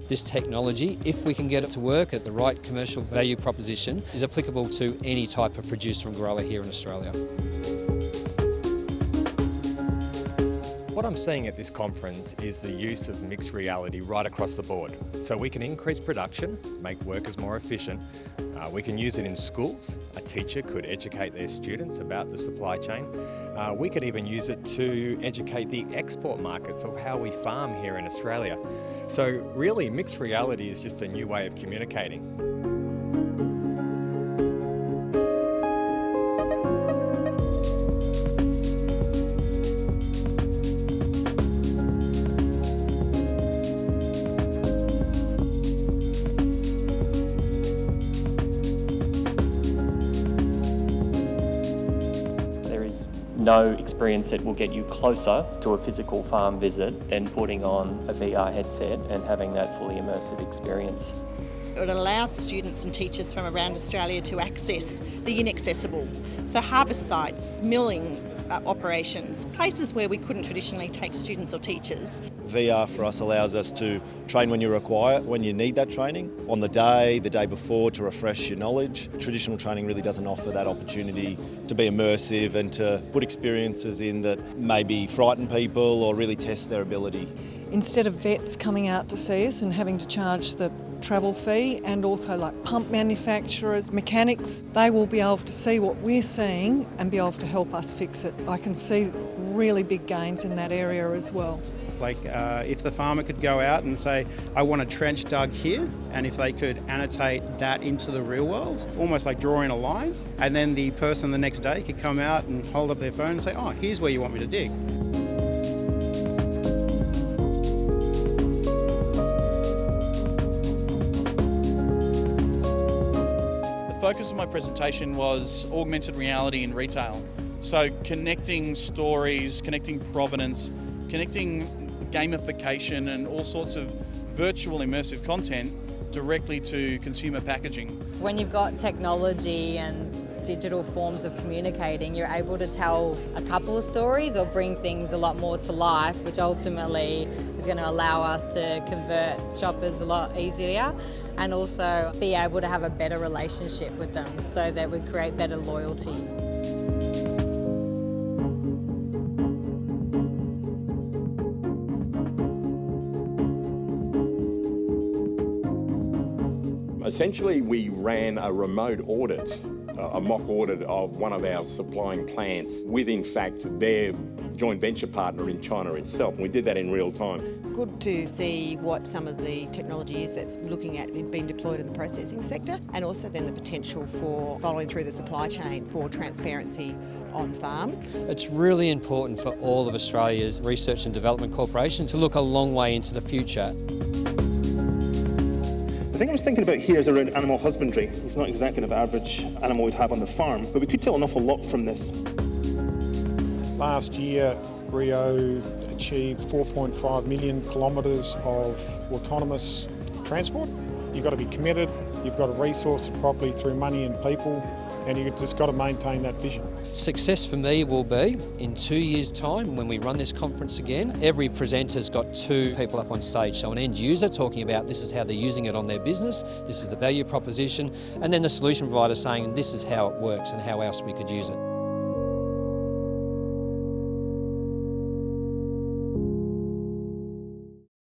This technology, if we can get it to work at the right commercial value proposition, is applicable to any type of producer and grower here in Australia. What I'm seeing at this conference is the use of mixed reality right across the board. So we can increase production, make workers more efficient. We can use it in schools. A teacher could educate their students about the supply chain. We could even use it to educate the export markets of how we farm here in Australia. So really, mixed reality is just a new way of communicating. No experience that will get you closer to a physical farm visit than putting on a VR headset and having that fully immersive experience. It allows students and teachers from around Australia to access the inaccessible. So harvest sites, milling operations, places where we couldn't traditionally take students or teachers. VR for us allows us to train when you require, when you need that training, on the day before, to refresh your knowledge. Traditional training really doesn't offer that opportunity to be immersive and to put experiences in that maybe frighten people or really test their ability. Instead of vets coming out to see us and having to charge the travel fee, and also like pump manufacturers, mechanics, they will be able to see what we're seeing and be able to help us fix it. I can see really big gains in that area as well. Like if the farmer could go out and say, I want a trench dug here, and if they could annotate that into the real world, almost like drawing a line, and then the person the next day could come out and hold up their phone and say, oh, here's where you want me to dig. The focus of my presentation was augmented reality in retail. So connecting stories, connecting provenance, connecting gamification and all sorts of virtual immersive content directly to consumer packaging. When you've got technology and digital forms of communicating, you're able to tell a couple of stories or bring things a lot more to life, which ultimately is going to allow us to convert shoppers a lot easier and also be able to have a better relationship with them so that we create better loyalty. Essentially, we ran a remote audit, a mock audit of one of our supplying plants with, in fact, their joint venture partner in China itself. And we did that in real time. Good to see what some of the technology is that's looking at being deployed in the processing sector, and also then the potential for following through the supply chain for transparency on farm. It's really important for all of Australia's research and development corporations to look a long way into the future. The thing I was thinking about here is around animal husbandry. It's not exactly an average animal we'd have on the farm, but we could tell an awful lot from this. Last year, Rio achieved 4.5 million kilometres of autonomous transport. You've got to be committed, you've got to resource it properly through money and people, and you've just got to maintain that vision. Success for me will be in 2 years' time when we run this conference again. Every presenter's got 2 people up on stage. So an end user talking about this is how they're using it on their business, this is the value proposition, and then the solution provider saying this is how it works and how else we could use it.